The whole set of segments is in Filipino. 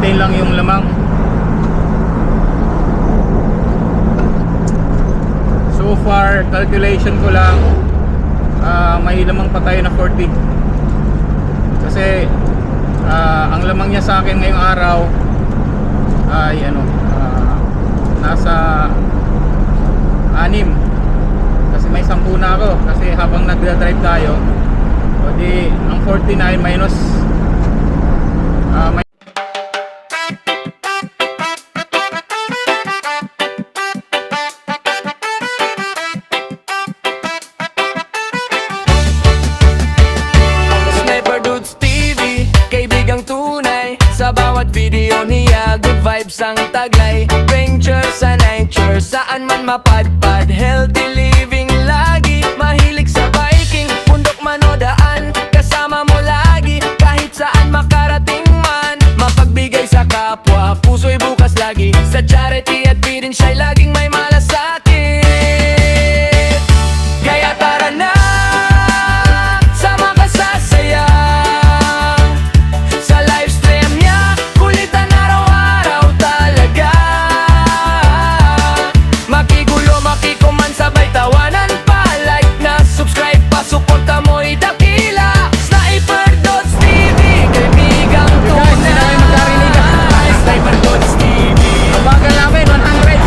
maintain lang yung lamang. So far, calculation ko lang, may lamang pa tayo na 40. Kasi ang lamang niya sa akin ngayong araw ay nasa 6. Kasi may 10 na ako. Kasi habang nagdadrive tayo, o di ang 49 minus may Sniper Dudes TV, kaibigang tunay. Sa bawat video niya, good vibes ang taglay. Venture sa nature, saan man mapadpad. Healthy living lagi, mahilig sa biking. Bundok man o daan, kasama mo lagi. Kahit saan makarating man, mapagbigay sa kapwa. Puso'y bukas lagi, sa charity at feeding siya'y laging may malasakit. Kaya tara na, sama ka sa saya. Sa livestream niya, kulitan araw-araw talaga. Makigulo, makikuman, sabay tawanan pa. Like na, subscribe pa, suporta mo'y dakila. Sniper Dudes TV, kaibigang guys, hindi na kayo magkarinig. tunay. Sniper Dudes TV, bagal namin 100.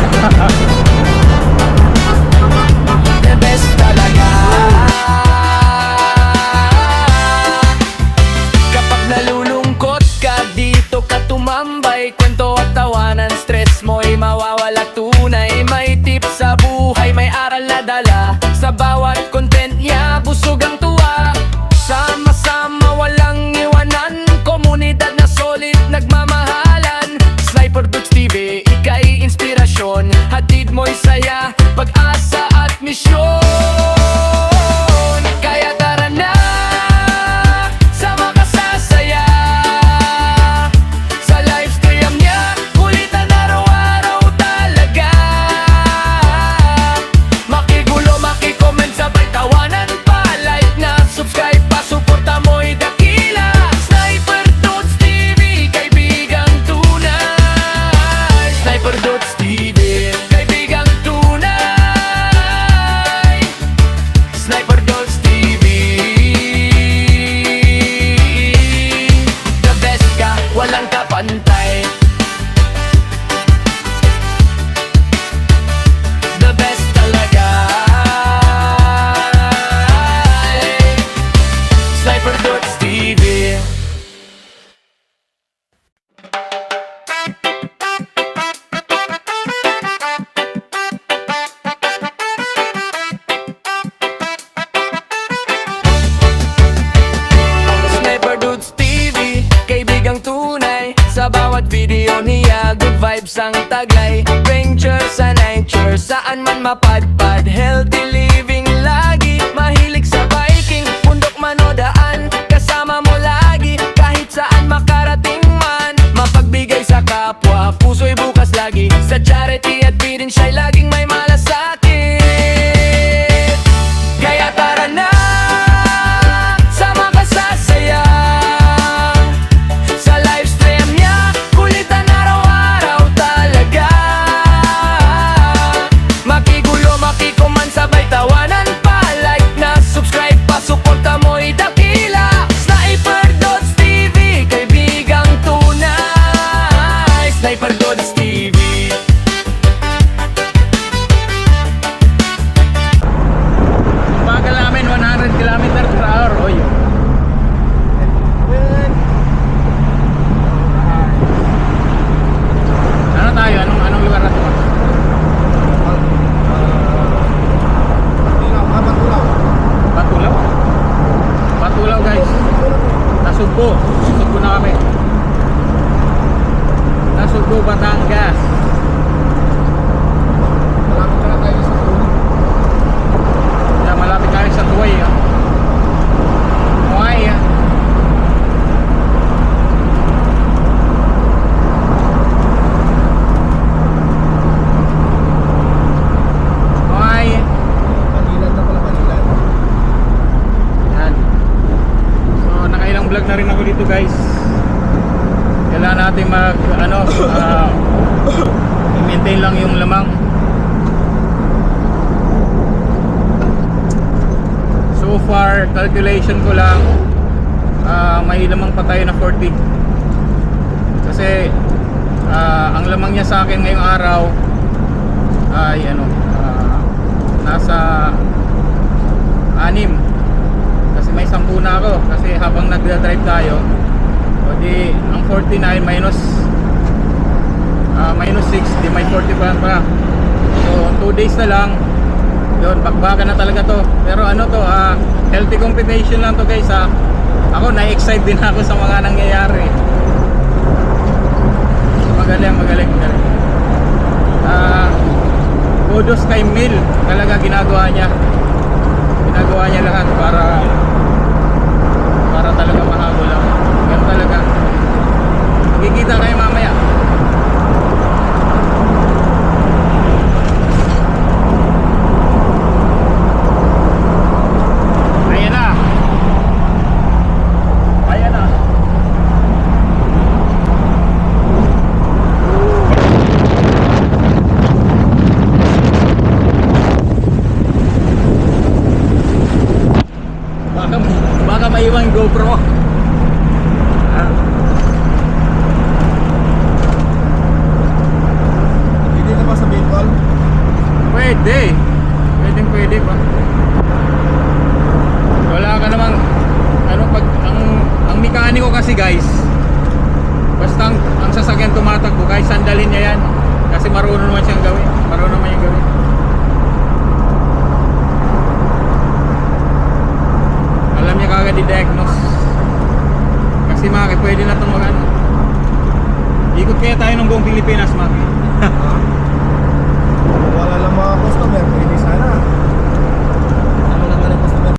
the best talaga. Kapag nalulungkot ka, dito ka tumambay. Kwento at tawanan, stress mo'y mawawala tunay. May tips sa buhay, may aral na dala. Sa bawat content niya, busog ang tuwa. Sama-sama, walang iwanan. Komunidad na solid, nagmamahalan. Sniper Dudes TV, ika'y inspirasyon. Hatid mo'y saya, pag-asa at misyon. Kaya tara na, sama ka sa saya. Sa livestream niya, kulitan araw-araw talaga. Makigulo, makikoment, sabay tawanan pa. Like na, subscribe pa, suporta mo'y dakila. Sniper Dudes TV, kaibigang tunay. Sniper Dudes TV, kaibigang tunay. Sniper Dudes TV, the best ka, walang kapantay. The best talaga. Sniper Dudes TV. Sniper Dudes TV, kaibigang tunay. Sa bawat video niya, good vibes ang taglay. Venture sa nature, saan man mapadpad. Healthy living lagi, mahilig sa biking. Bundok man o daan, kasama mo lagi. Kahit saan makarating man, mapagbigay sa kapwa. Puso'y bukas lagi, sa charity at feeding siya'y laging may malasakit. Kaya tara na, sama ka sa saya. Sa livestream niya, kulitan araw-araw talaga. Makigulo, makikuman, sabay tawanan pa. Like na, subscribe pa, suporta mo'y dakila. Sniper Dudes TV, kaibigang tunay. Sniper Dudes TV. Bagal namin 100 km/h. Oy. Ano tayo? Anong lugar na to? Patulaw? Patulaw guys. Nasugbo. Nasugbo na kami. Nasugbo, Batangas. Malapit tayo sa Tuway. Tuway. Tuway. Panilan na pala, panilan. Yan. So nakailang vlog na rin ako dito guys. Kailangan natin natin mag i-maintain lang yung lamang. So far, calculation ko lang, may lamang pa tayo na 40. Kasi ang lamang niya sa akin ngayong araw ay nasa 6. Kasi may 10 na ako. Kasi habang nagdadrive tayo, o di ang 49 minus 6, di may 40 pa. So 2 days na lang, yun, bakbakan na talaga to. Pero healthy competition lang to guys ha. Ako na-excite din ako sa mga nangyayari. Magaling. Kudos kay Mil, talaga ginagawa niya lahat para talaga mahabol ako. Ganun talaga. Kikita kayo mamaya. Ayan na. Baka maiwan GoPro. Hindi na ba sa Bicol? Pwede pa. Wala ka namang pag ang mekaniko kasi guys, basta ang sasakyan tumatakbo, guys, sandalin niya yan kasi marunong naman siyang gawin. Alam niya kagad i-diagnose. Kasi Maki, pwede na itong ikot kaya tayo ng buong Pilipinas, Maki. Wala lang mga customer, pwede sana. Ano naman yung customer?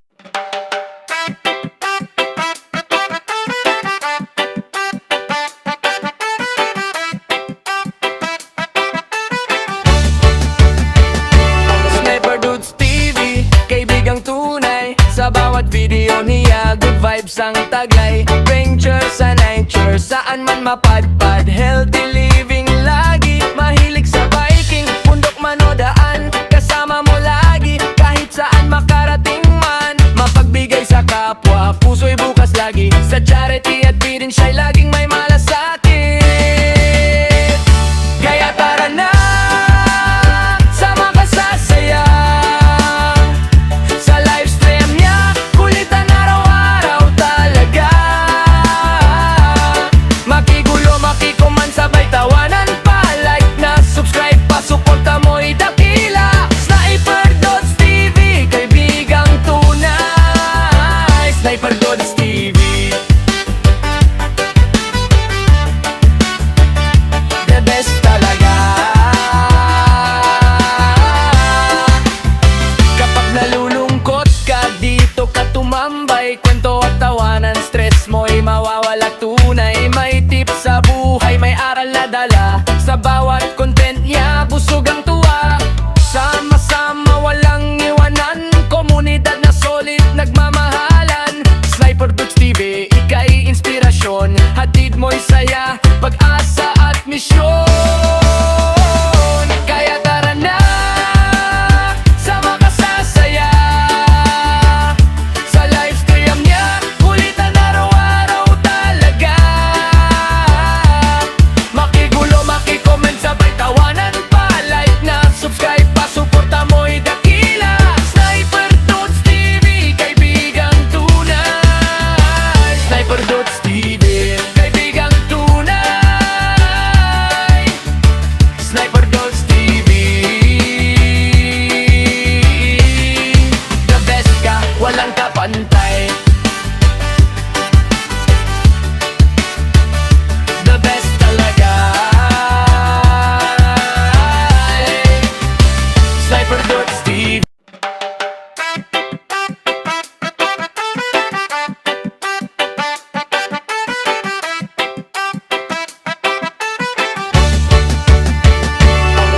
Sniper Dudes TV, kaibigang tunay. Sa bawat video niya, good vibes ang taglay. Venture sa nature, saan man mapadpad. Healthy living lagi, mahilig sa biking. Bundok man o daan, kasama mo lagi. Kahit saan makarating man, mapagbigay sa kapwa. Puso'y bukas lagi, sa charity at birin siya'y laging may malasakit. Kaya tara na, sama ka sa saya. Sa livestream niya, kulitan araw-araw talaga. Makigulo, makikuman, sabay tawanan pa. Like na, subscribe pa, suporta mo'y dakila. Sniper Dudes TV, kaibigang tunay. Sniper Dudes TV, the best talaga. Kapag nalulungkot ka, dito ka tumambay. Kwento at tawanan, stress mo'y mawawala tunay. May tips sa buhay, may aral na dala. Sa bawat content niya, busog ang tuwa. Sama-sama, walang iwanan. Komunidad na solid, nagmamahalan. Sniper Dudes TV, ika'y inspirasyon. Hatid mo'y saya, pag-asa at misyon. Kaya tara na, sama ka sa saya. Sa livestream niya, kulitan araw-araw talaga. Makigulo, makikoment, sabay tawanan pa. Like na, subscribe pa, suporta mo'y dakila. Sniper Dudes TV, kaibigang tunay. Sniper Dudes TV, kaibigang tunay. Sniper Dudes TV, the best ka, walang kapantay. The best talaga. Sniper Dudes TV.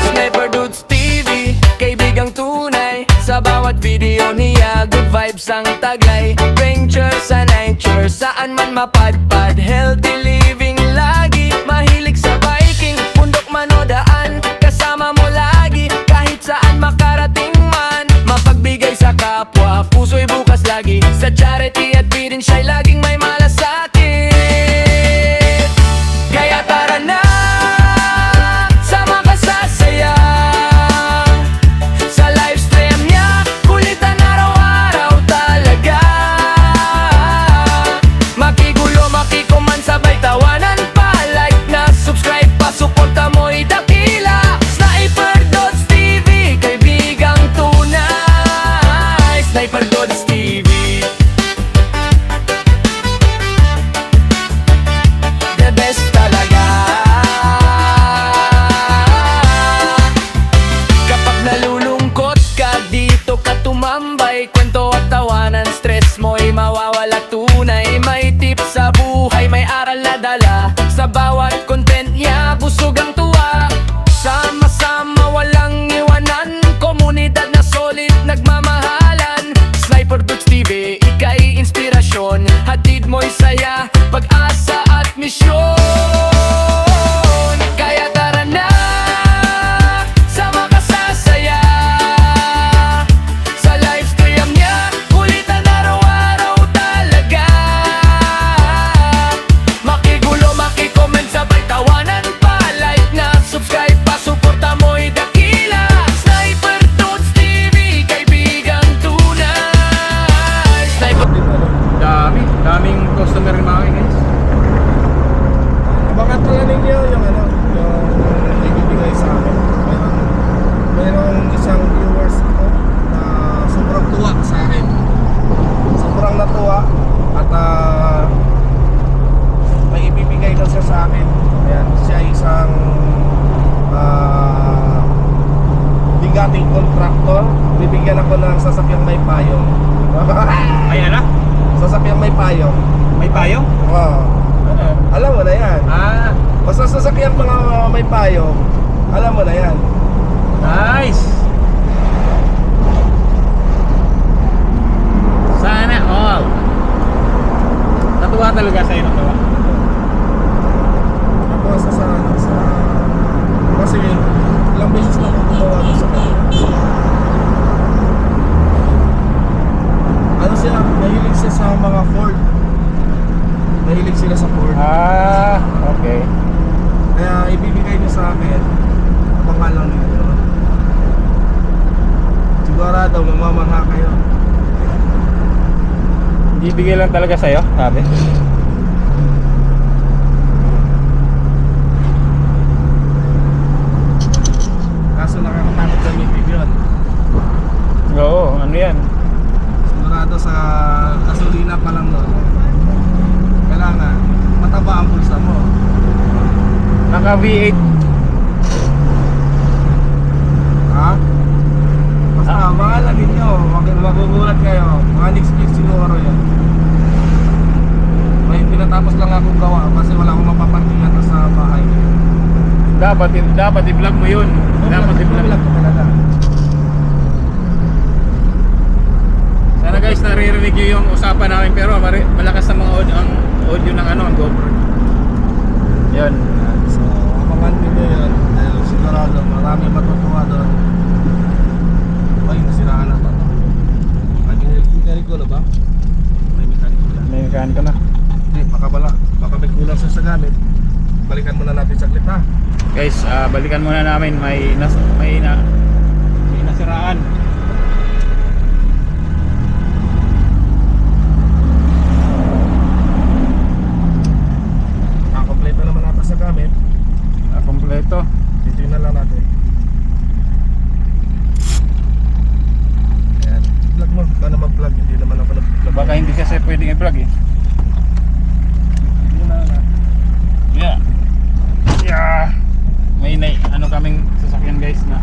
Sniper Dudes TV, kaibigang tunay. Sa bawat video niya, good vibes ang taglay. Venture sa nature, saan man mapadpad. Healthy living lagi, mahilig Basta sasakyan mga may payong, alam mo na yan. Nice! Sana all! Natuwa talaga sa'yo, natuwa. Tapos sa kasi ilang beses na ako gumawa doon sa kanila. Ano sila, mahilig sila sa mga Ford. Mahilig sila sa Ford. Ah, okay. Kaya ibibigay niyo sa akin, pangalan nito. Sigurado mamamangha kayo. Ibigay lang talaga sa'yo, sabi. Kaso nakakatakot sa meeting yun. Oo, ano yan? Sigurado sa gasolina pa lang doon. Kailangan mataba ang pulsa mo. Naka V8. Ha? Basta mahala ninyo, magugulat kayo. Mga next week siguro yun. May pinatapos lang akong gawa kasi wala akong mapaparkingan sa bahay. Dapat i-vlog mo yun. Dapat i-vlog. ko talaga. Sana guys, naririnig nyo yung usapan namin, pero malakas na mga audio ng ang GoPro. Yan. So, abangan ninyo yun. Dahil sigurado marami matutuwa doon. Ay, nasiraan na to. Mekaniko na ba? May mekaniko yan. May kaan ka na. Hindi, baka may kulang sa gamit. Balikan muna natin saglit ha. Guys, balikan muna namin. May nasiraan. Kompleto naman natin sa gamit. Kompleto. Titignan lang natin. Ayan. Plug mo. Paano mag-plug? Hindi naman ako nag-plug. Baka hindi kasi pwedeng i-vlog eh. Hindi na na. Yeah. Yeah. May ano kaming sasakyan guys na.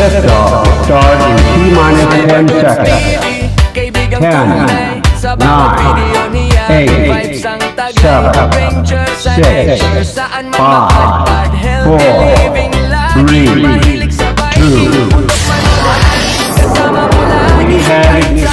Liftoff. Start in T-minus 10 seconds. 10, 9, 8, 7, 6, 5, 4, 3, 2, 1. Head ignition.